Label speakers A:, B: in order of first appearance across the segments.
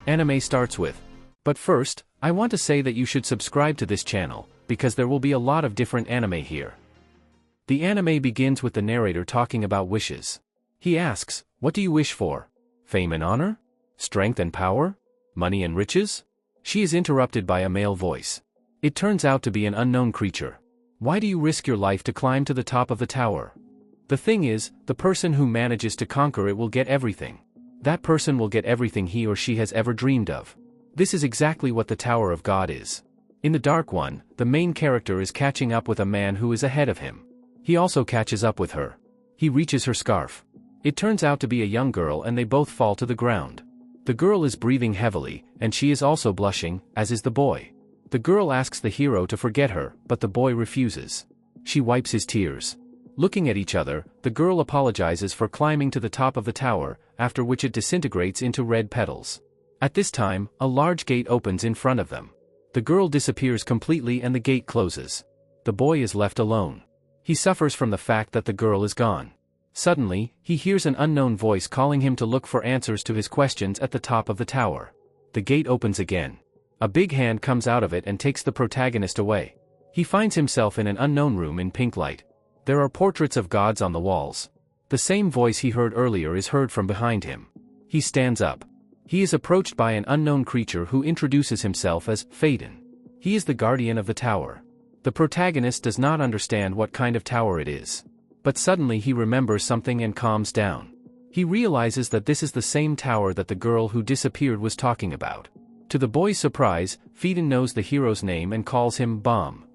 A: Anime starts with, "But first, I want to say that you should subscribe to this channel, because there will be a lot of different anime here." The anime begins with the narrator talking about wishes. He asks, "What do you wish for? Fame and honor? Strength and power? Money and riches?" She is interrupted by a male voice. It turns out to be an unknown creature. "Why do you risk your life to climb to the top of the tower? The thing is, the person who manages to conquer it will get everything. That person will get everything he or she has ever dreamed of. This is exactly what the Tower of God is." In the Dark One, the main character is catching up with a man who is ahead of him. He also catches up with her. He reaches her scarf. It turns out to be a young girl and they both fall to the ground. The girl is breathing heavily, and she is also blushing, as is the boy. The girl asks the hero to forget her, but the boy refuses. She wipes his tears. Looking at each other, the girl apologizes for climbing to the top of the tower, after which it disintegrates into red petals. At this time, a large gate opens in front of them. The girl disappears completely and the gate closes. The boy is left alone. He suffers from the fact that the girl is gone. Suddenly, he hears an unknown voice calling him to look for answers to his questions at the top of the tower. The gate opens again. A big hand comes out of it and takes the protagonist away. He finds himself in an unknown room in pink light. There are portraits of gods on the walls. The same voice he heard earlier is heard from behind him. He stands up. He is approached by an unknown creature who introduces himself as Phaeton. He is the guardian of the tower. The protagonist does not understand what kind of tower it is. But suddenly he remembers something and calms down. He realizes that this is the same tower that the girl who disappeared was talking about. To the boy's surprise, Phaeton knows the hero's name and calls him Baam.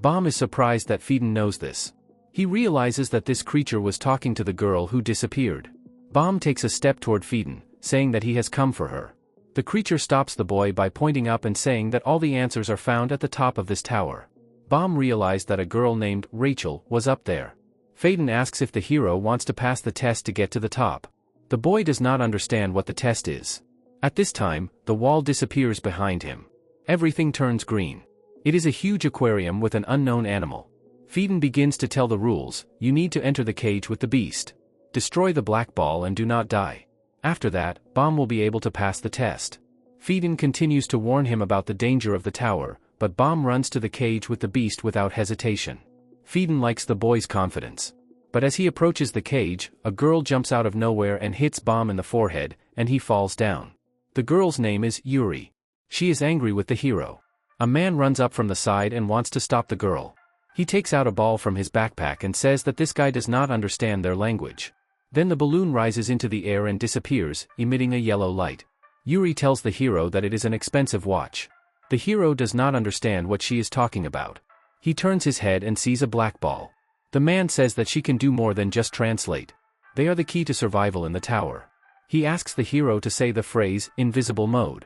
A: Baam is surprised that Phaeton knows this. He realizes that this creature was talking to the girl who disappeared. Baam takes a step toward Phaeton, saying that he has come for her. The creature stops the boy by pointing up and saying that all the answers are found at the top of this tower. Baam realized that a girl named Rachel was up there. Phaeton asks if the hero wants to pass the test to get to the top. The boy does not understand what the test is. At this time, the wall disappears behind him. Everything turns green. It is a huge aquarium with an unknown animal. Phaeton begins to tell the rules. You need to enter the cage with the beast. Destroy the black ball and do not die. After that, Baam will be able to pass the test. Phaeton continues to warn him about the danger of the tower, but Baam runs to the cage with the beast without hesitation. Phaeton likes the boy's confidence. But as he approaches the cage, a girl jumps out of nowhere and hits Baam in the forehead, and he falls down. The girl's name is Yuri. She is angry with the hero. A man runs up from the side and wants to stop the girl. He takes out a ball from his backpack and says that this guy does not understand their language. Then the balloon rises into the air and disappears, emitting a yellow light. Yuri tells the hero that it is an expensive watch. The hero does not understand what she is talking about. He turns his head and sees a black ball. The man says that she can do more than just translate. They are the key to survival in the tower. He asks the hero to say the phrase, "invisible mode."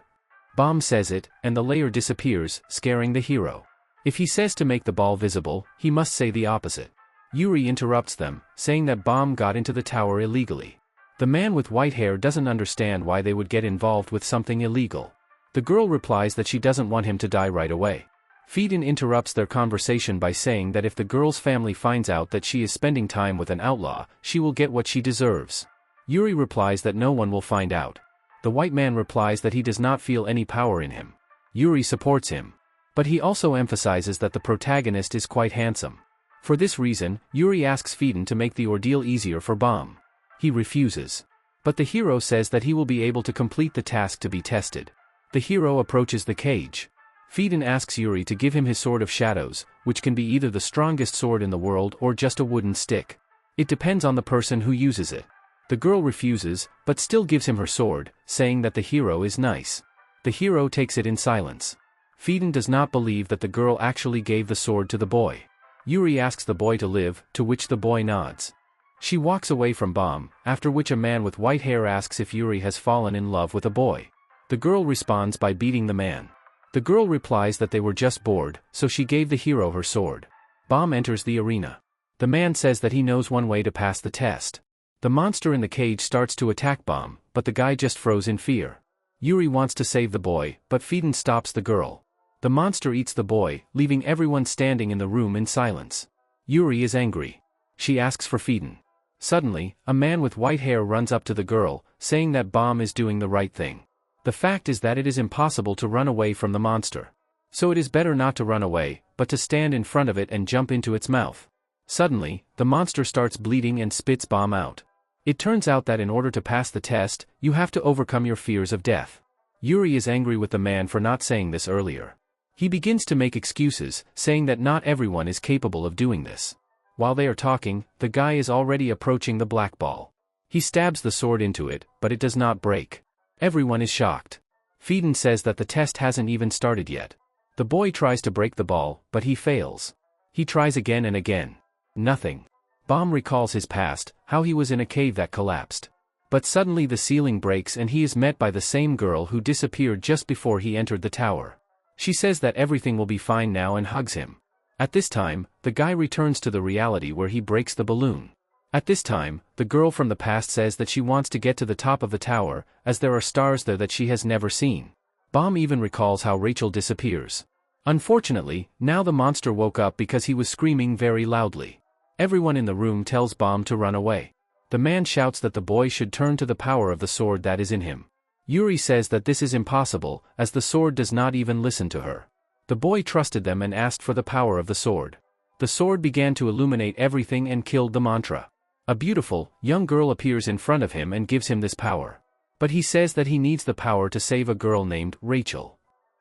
A: Baam says it, and the layer disappears, scaring the hero. If he says to make the ball visible, he must say the opposite. Yuri interrupts them, saying that Baam got into the tower illegally. The man with white hair doesn't understand why they would get involved with something illegal. The girl replies that she doesn't want him to die right away. Phaeton interrupts their conversation by saying that if the girl's family finds out that she is spending time with an outlaw, she will get what she deserves. Yuri replies that no one will find out. The white man replies that he does not feel any power in him. Yuri supports him. But he also emphasizes that the protagonist is quite handsome. For this reason, Yuri asks Phaeton to make the ordeal easier for Baam. He refuses. But the hero says that he will be able to complete the task to be tested. The hero approaches the cage. Phaeton asks Yuri to give him his sword of shadows, which can be either the strongest sword in the world or just a wooden stick. It depends on the person who uses it. The girl refuses, but still gives him her sword, saying that the hero is nice. The hero takes it in silence. Phaeton does not believe that the girl actually gave the sword to the boy. Yuri asks the boy to live, to which the boy nods. She walks away from Baam, after which a man with white hair asks if Yuri has fallen in love with a boy. The girl responds by beating the man. The girl replies that they were just bored, so she gave the hero her sword. Baam enters the arena. The man says that he knows one way to pass the test. The monster in the cage starts to attack Baam, but the guy just froze in fear. Yuri wants to save the boy, but Phaeton stops the girl. The monster eats the boy, leaving everyone standing in the room in silence. Yuri is angry. She asks for Phaeton. Suddenly, a man with white hair runs up to the girl, saying that Baam is doing the right thing. The fact is that it is impossible to run away from the monster. So it is better not to run away, but to stand in front of it and jump into its mouth. Suddenly, the monster starts bleeding and spits Baam out. It turns out that in order to pass the test, you have to overcome your fears of death. Yuri is angry with the man for not saying this earlier. He begins to make excuses, saying that not everyone is capable of doing this. While they are talking, the guy is already approaching the black ball. He stabs the sword into it, but it does not break. Everyone is shocked. Fieden says that the test hasn't even started yet. The boy tries to break the ball, but he fails. He tries again and again. Nothing. Baam recalls his past, how he was in a cave that collapsed. But suddenly the ceiling breaks and he is met by the same girl who disappeared just before he entered the tower. She says that everything will be fine now and hugs him. At this time, the guy returns to the reality where he breaks the balloon. At this time, the girl from the past says that she wants to get to the top of the tower, as there are stars there that she has never seen. Baam even recalls how Rachel disappears. Unfortunately, now the monster woke up because he was screaming very loudly. Everyone in the room tells Baam to run away. The man shouts that the boy should turn to the power of the sword that is in him. Yuri says that this is impossible, as the sword does not even listen to her. The boy trusted them and asked for the power of the sword. The sword began to illuminate everything and killed the mantra. A beautiful, young girl appears in front of him and gives him this power. But he says that he needs the power to save a girl named Rachel.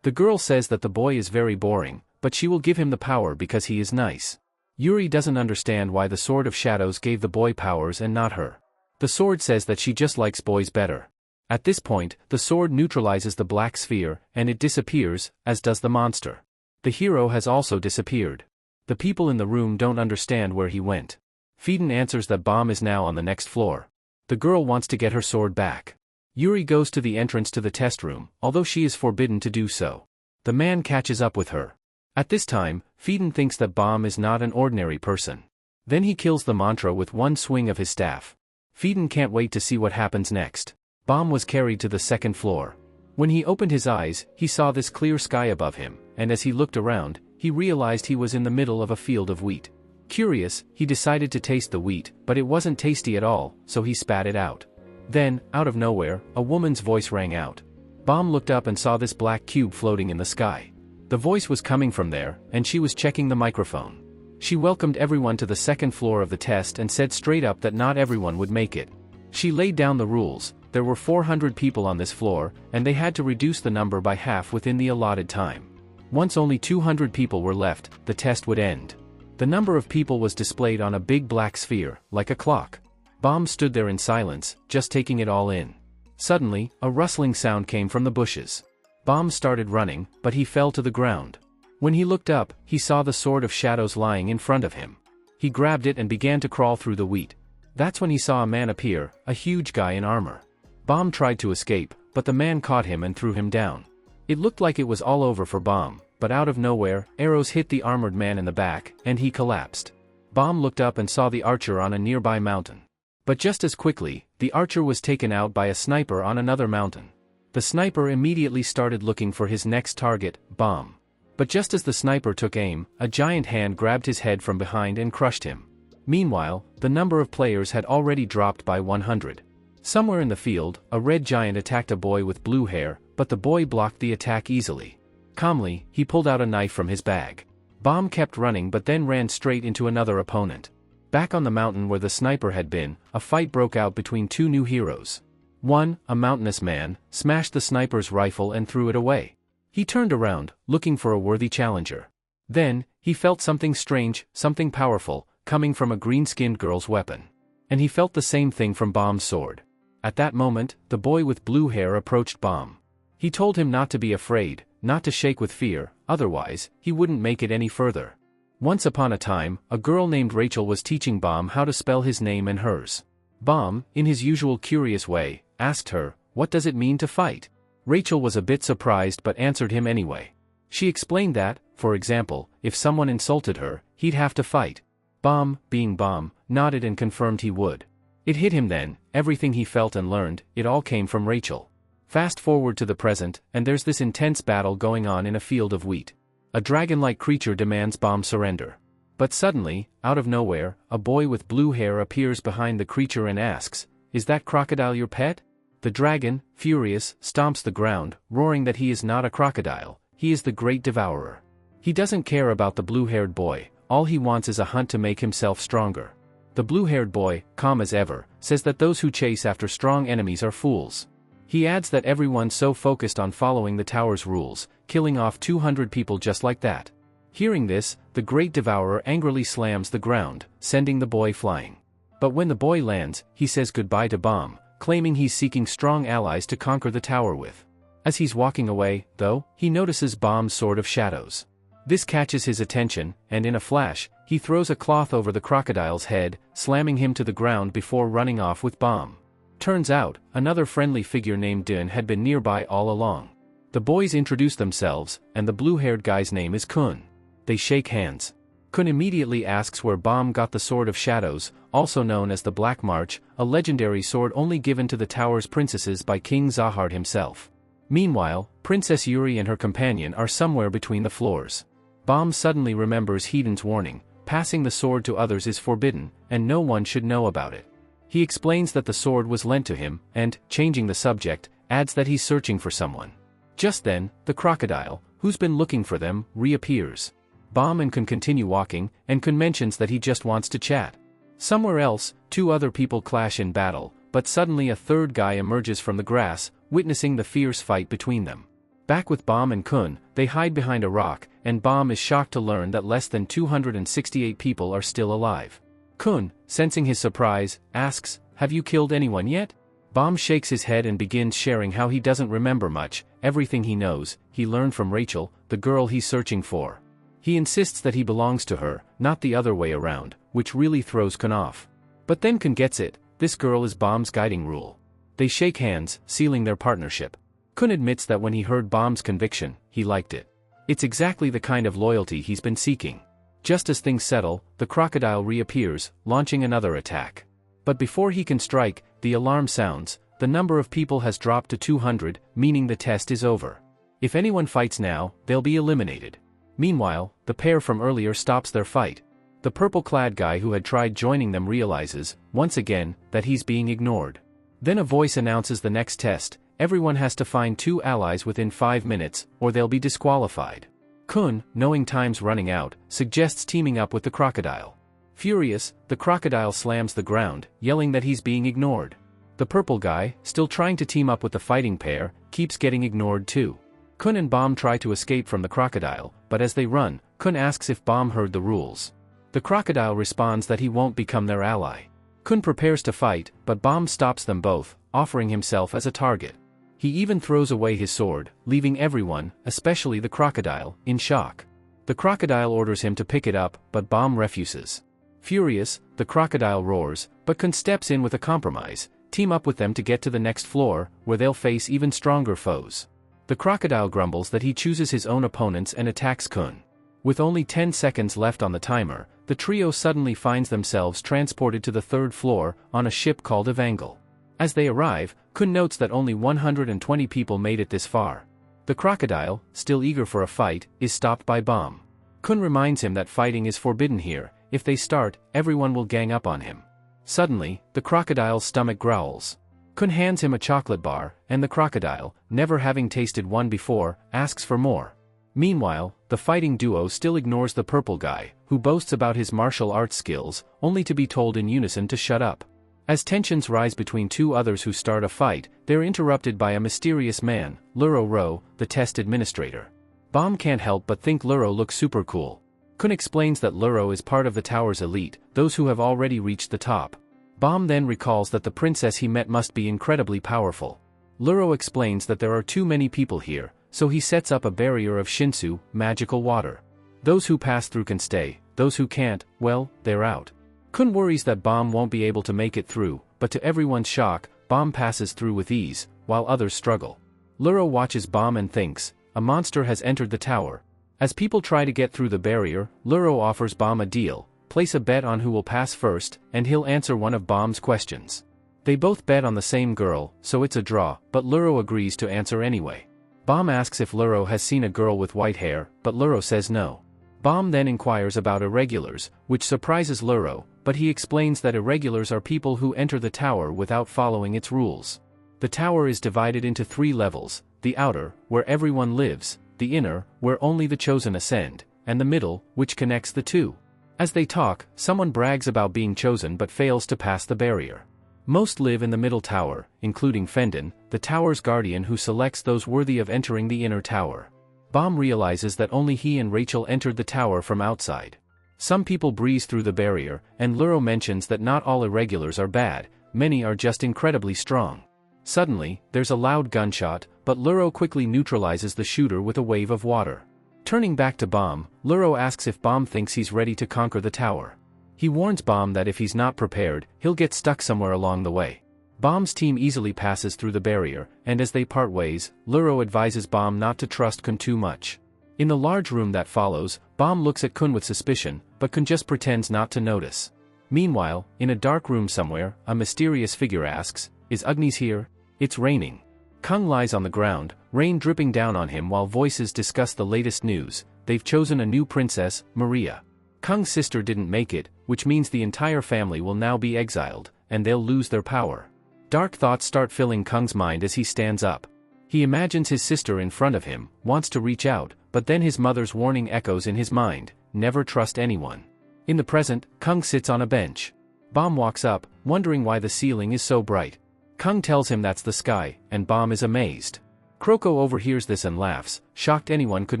A: The girl says that the boy is very boring, but she will give him the power because he is nice. Yuri doesn't understand why the Sword of Shadows gave the boy powers and not her. The sword says that she just likes boys better. At this point, the sword neutralizes the black sphere, and it disappears, as does the monster. The hero has also disappeared. The people in the room don't understand where he went. Fieden answers that Baam is now on the next floor. The girl wants to get her sword back. Yuri goes to the entrance to the test room, although she is forbidden to do so. The man catches up with her. At this time, Fieden thinks that Baam is not an ordinary person. Then he kills the mantra with one swing of his staff. Fieden can't wait to see what happens next. Baam was carried to the second floor. When he opened his eyes, he saw this clear sky above him, and as he looked around, he realized he was in the middle of a field of wheat. Curious, he decided to taste the wheat, but it wasn't tasty at all, so he spat it out. Then, out of nowhere, a woman's voice rang out. Baam looked up and saw this black cube floating in the sky. The voice was coming from there, and she was checking the microphone. She welcomed everyone to the second floor of the test and said straight up that not everyone would make it. She laid down the rules. There were 400 people on this floor, and they had to reduce the number by half within the allotted time. Once only 200 people were left, the test would end. The number of people was displayed on a big black sphere, like a clock. Baam stood there in silence, just taking it all in. Suddenly, a rustling sound came from the bushes. Baam started running, but he fell to the ground. When he looked up, he saw the Sword of Shadows lying in front of him. He grabbed it and began to crawl through the wheat. That's when he saw a man appear, a huge guy in armor. Baam tried to escape, but the man caught him and threw him down. It looked like it was all over for Baam, but out of nowhere, arrows hit the armored man in the back, and he collapsed. Baam looked up and saw the archer on a nearby mountain. But just as quickly, the archer was taken out by a sniper on another mountain. The sniper immediately started looking for his next target, Baam. But just as the sniper took aim, a giant hand grabbed his head from behind and crushed him. Meanwhile, the number of players had already dropped by 100. Somewhere in the field, a red giant attacked a boy with blue hair, but the boy blocked the attack easily. Calmly, he pulled out a knife from his bag. Baam kept running but then ran straight into another opponent. Back on the mountain where the sniper had been, a fight broke out between two new heroes. One, a mountainous man, smashed the sniper's rifle and threw it away. He turned around, looking for a worthy challenger. Then, he felt something strange, something powerful, coming from a green-skinned girl's weapon. And he felt the same thing from Baam's sword. At that moment, the boy with blue hair approached Baam. He told him not to be afraid, not to shake with fear, otherwise, he wouldn't make it any further. Once upon a time, a girl named Rachel was teaching Baam how to spell his name and hers. Baam, in his usual curious way, asked her, "What does it mean to fight?" Rachel was a bit surprised but answered him anyway. She explained that, for example, if someone insulted her, he'd have to fight. Baam, being Baam, nodded and confirmed he would. It hit him then, everything he felt and learned, it all came from Rachel. Fast forward to the present, and there's this intense battle going on in a field of wheat. A dragon-like creature demands Baam's surrender. But suddenly, out of nowhere, a boy with blue hair appears behind the creature and asks, "Is that crocodile your pet?" The dragon, furious, stomps the ground, roaring that he is not a crocodile, he is the great devourer. He doesn't care about the blue-haired boy, all he wants is a hunt to make himself stronger. The blue-haired boy, calm as ever, says that those who chase after strong enemies are fools. He adds that everyone's so focused on following the tower's rules, killing off 200 people just like that. Hearing this, the great devourer angrily slams the ground, sending the boy flying. But when the boy lands, he says goodbye to Baam, claiming he's seeking strong allies to conquer the tower with. As he's walking away, though, he notices Baam's sword of shadows. This catches his attention, and in a flash, he throws a cloth over the crocodile's head, slamming him to the ground before running off with Baam. Turns out, another friendly figure named Din had been nearby all along. The boys introduce themselves, and the blue-haired guy's name is Kun. They shake hands. Kun immediately asks where Baam got the Sword of Shadows, also known as the Black March, a legendary sword only given to the tower's princesses by King Zahard himself. Meanwhile, Princess Yuri and her companion are somewhere between the floors. Baam suddenly remembers Hedon's warning, passing the sword to others is forbidden, and no one should know about it. He explains that the sword was lent to him, and, changing the subject, adds that he's searching for someone. Just then, the crocodile, who's been looking for them, reappears. Baam and Kun continue walking, and Kun mentions that he just wants to chat. Somewhere else, two other people clash in battle, but suddenly a third guy emerges from the grass, witnessing the fierce fight between them. Back with Baam and Kun, they hide behind a rock, and Baam is shocked to learn that less than 268 people are still alive. Kun, sensing his surprise, asks, "Have you killed anyone yet?" Baam shakes his head and begins sharing how he doesn't remember much, everything he knows, he learned from Rachel, the girl he's searching for. He insists that he belongs to her, not the other way around, which really throws Kun off. But then Kun gets it, this girl is Baam's guiding rule. They shake hands, sealing their partnership. Kun admits that when he heard Baam's conviction, he liked it. It's exactly the kind of loyalty he's been seeking. Just as things settle, the crocodile reappears, launching another attack. But before he can strike, the alarm sounds, the number of people has dropped to 200, meaning the test is over. If anyone fights now, they'll be eliminated. Meanwhile, the pair from earlier stops their fight. The purple-clad guy who had tried joining them realizes, once again, that he's being ignored. Then a voice announces the next test, everyone has to find 2 allies within 5 minutes, or they'll be disqualified. Kun, knowing time's running out, suggests teaming up with the crocodile. Furious, the crocodile slams the ground, yelling that he's being ignored. The purple guy, still trying to team up with the fighting pair, keeps getting ignored too. Kun and Baam try to escape from the crocodile, but as they run, Kun asks if Baam heard the rules. The crocodile responds that he won't become their ally. Kun prepares to fight, but Baam stops them both, offering himself as a target. He even throws away his sword, leaving everyone, especially the crocodile, in shock. The crocodile orders him to pick it up, but Baam refuses. Furious, the crocodile roars, but Kun steps in with a compromise, team up with them to get to the next floor, where they'll face even stronger foes. The crocodile grumbles that he chooses his own opponents and attacks Kun. With only 10 seconds left on the timer, the trio suddenly finds themselves transported to the 3rd floor, on a ship called Evangel. As they arrive, Kun notes that only 120 people made it this far. The crocodile, still eager for a fight, is stopped by Baam. Kun reminds him that fighting is forbidden here, if they start, everyone will gang up on him. Suddenly, the crocodile's stomach growls. Kun hands him a chocolate bar, and the crocodile, never having tasted one before, asks for more. Meanwhile, the fighting duo still ignores the purple guy, who boasts about his martial arts skills, only to be told in unison to shut up. As tensions rise between 2 others who start a fight, they're interrupted by a mysterious man, Luro Ro, the test administrator. Baam can't help but think Luro looks super cool. Kun explains that Luro is part of the tower's elite, those who have already reached the top. Baam then recalls that the princess he met must be incredibly powerful. Luro explains that there are too many people here, so he sets up a barrier of Shinsu, magical water. Those who pass through can stay, those who can't, well, they're out. Kun worries that Baam won't be able to make it through, but to everyone's shock, Baam passes through with ease, while others struggle. Luro watches Baam and thinks, a monster has entered the tower. As people try to get through the barrier, Luro offers Baam a deal, place a bet on who will pass first, and he'll answer one of Baam's questions. They both bet on the same girl, so it's a draw, but Luro agrees to answer anyway. Baam asks if Luro has seen a girl with white hair, but Luro says no. Baam then inquires about irregulars, which surprises Luro, but he explains that irregulars are people who enter the tower without following its rules. The tower is divided into 3 levels: the outer, where everyone lives; the inner, where only the chosen ascend; and the middle, which connects the two. As they talk, someone brags about being chosen but fails to pass the barrier. Most live in the middle tower, including Fendon, the tower's guardian who selects those worthy of entering the inner tower. Baam realizes that only he and Rachel entered the tower from outside. Some people breeze through the barrier, and Luro mentions that not all irregulars are bad, many are just incredibly strong. Suddenly, there's a loud gunshot, but Luro quickly neutralizes the shooter with a wave of water. Turning back to Baam, Luro asks if Baam thinks he's ready to conquer the tower. He warns Baam that if he's not prepared, he'll get stuck somewhere along the way. Baam's team easily passes through the barrier, and as they part ways, Luro advises Baam not to trust Kun too much. In the large room that follows, Baam looks at Kun with suspicion, but Kun just pretends not to notice. Meanwhile, in a dark room somewhere, a mysterious figure asks, "Is Agnes here?" It's raining. Kung lies on the ground, rain dripping down on him while voices discuss the latest news. They've chosen a new princess, Maria. Kung's sister didn't make it, which means the entire family will now be exiled, and they'll lose their power. Dark thoughts start filling Kung's mind as he stands up. He imagines his sister in front of him, wants to reach out, but then his mother's warning echoes in his mind: never trust anyone. In the present, Kung sits on a bench. Baam walks up, wondering why the ceiling is so bright. Kung tells him that's the sky, and Baam is amazed. Kroko overhears this and laughs, shocked anyone could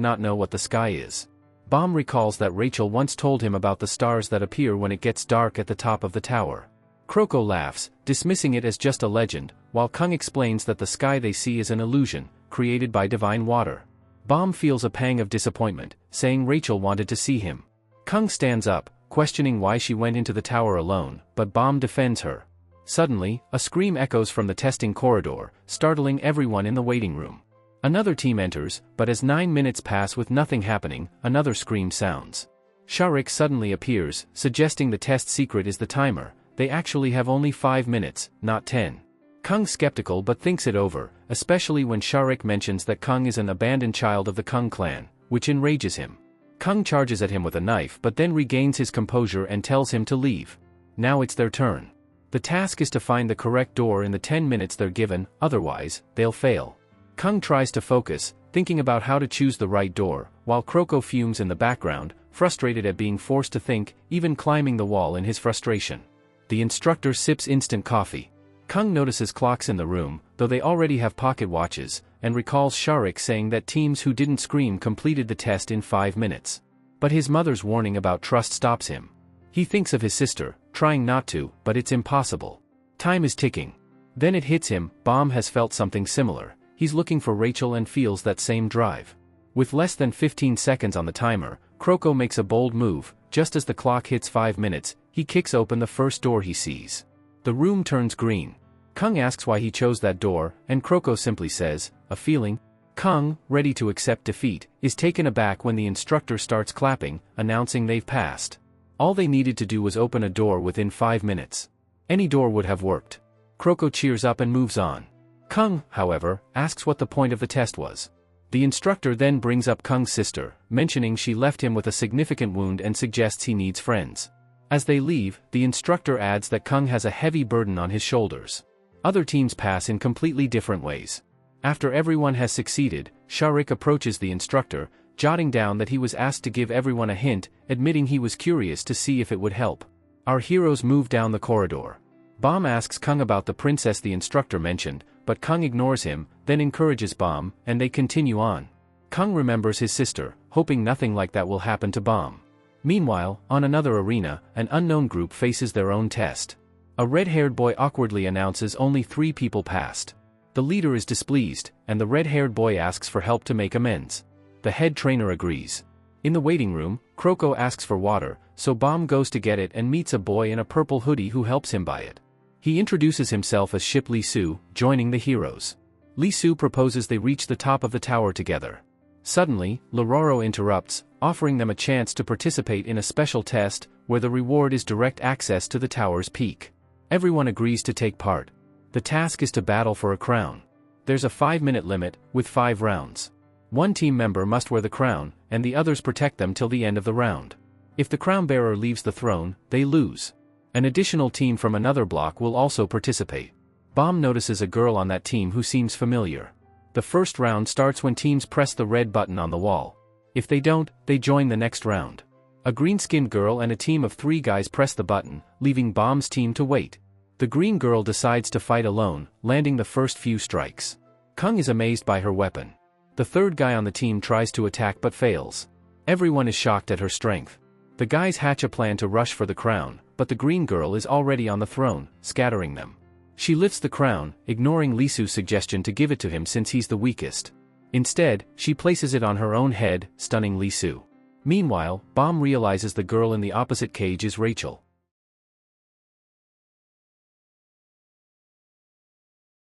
A: not know what the sky is. Baam recalls that Rachel once told him about the stars that appear when it gets dark at the top of the tower. Kroko laughs, dismissing it as just a legend, while Kung explains that the sky they see is an illusion, created by divine water. Baam feels a pang of disappointment, saying Rachel wanted to see him. Kung stands up, questioning why she went into the tower alone, but Baam defends her. Suddenly, a scream echoes from the testing corridor, startling everyone in the waiting room. Another team enters, but as 9 minutes pass with nothing happening, another scream sounds. Sharik suddenly appears, suggesting the test secret is the timer. They actually have only 5 minutes, not 10. Kung's skeptical but thinks it over, especially when Sharik mentions that Kung is an abandoned child of the Kung clan, which enrages him. Kung charges at him with a knife but then regains his composure and tells him to leave. Now it's their turn. The task is to find the correct door in the 10 minutes they're given, otherwise, they'll fail. Kung tries to focus, thinking about how to choose the right door, while Kroko fumes in the background, frustrated at being forced to think, even climbing the wall in his frustration. The instructor sips instant coffee. Kung notices clocks in the room, though they already have pocket watches, and recalls Sharik saying that teams who didn't scream completed the test in 5 minutes. But his mother's warning about trust stops him. He thinks of his sister, trying not to, but it's impossible. Time is ticking. Then it hits him, Baam has felt something similar. He's looking for Rachel and feels that same drive. With less than 15 seconds on the timer, Kroko makes a bold move. Just as the clock hits 5 minutes, he kicks open the first door he sees. The room turns green. Kung asks why he chose that door, and Kroko simply says, "A feeling." Kung, ready to accept defeat, is taken aback when the instructor starts clapping, announcing they've passed. All they needed to do was open a door within 5 minutes. Any door would have worked. Kroko cheers up and moves on. Kung, however, asks what the point of the test was. The instructor then brings up Kung's sister, mentioning she left him with a significant wound and suggests he needs friends. As they leave, the instructor adds that Kung has a heavy burden on his shoulders. Other teams pass in completely different ways. After everyone has succeeded, Sharik approaches the instructor, jotting down that he was asked to give everyone a hint, admitting he was curious to see if it would help. Our heroes move down the corridor. Baam asks Kung about the princess the instructor mentioned, but Kung ignores him, then encourages Baam, and they continue on. Kung remembers his sister, hoping nothing like that will happen to Baam. Meanwhile, on another arena, an unknown group faces their own test. A red-haired boy awkwardly announces only 3 people passed. The leader is displeased, and the red-haired boy asks for help to make amends. The head trainer agrees. In the waiting room, Kroko asks for water, so Baam goes to get it and meets a boy in a purple hoodie who helps him buy it. He introduces himself as Ship Li Su, joining the heroes. Li Su proposes they reach the top of the tower together. Suddenly, Lororo interrupts, offering them a chance to participate in a special test, where the reward is direct access to the tower's peak. Everyone agrees to take part. The task is to battle for a crown. There's a 5-minute limit, with 5 rounds. One team member must wear the crown, and the others protect them till the end of the round. If the crown bearer leaves the throne, they lose. An additional team from another block will also participate. Baam notices a girl on that team who seems familiar. The first round starts when teams press the red button on the wall. If they don't, they join the next round. A green-skinned girl and a team of 3 guys press the button, leaving Baam's team to wait. The green girl decides to fight alone, landing the first few strikes. Kung is amazed by her weapon. The third guy on the team tries to attack but fails. Everyone is shocked at her strength. The guys hatch a plan to rush for the crown, but the green girl is already on the throne, scattering them. She lifts the crown, ignoring Lisu's suggestion to give it to him since he's the weakest. Instead, she places it on her own head, stunning Lisu. Meanwhile, Baam realizes the girl in the opposite cage is Rachel.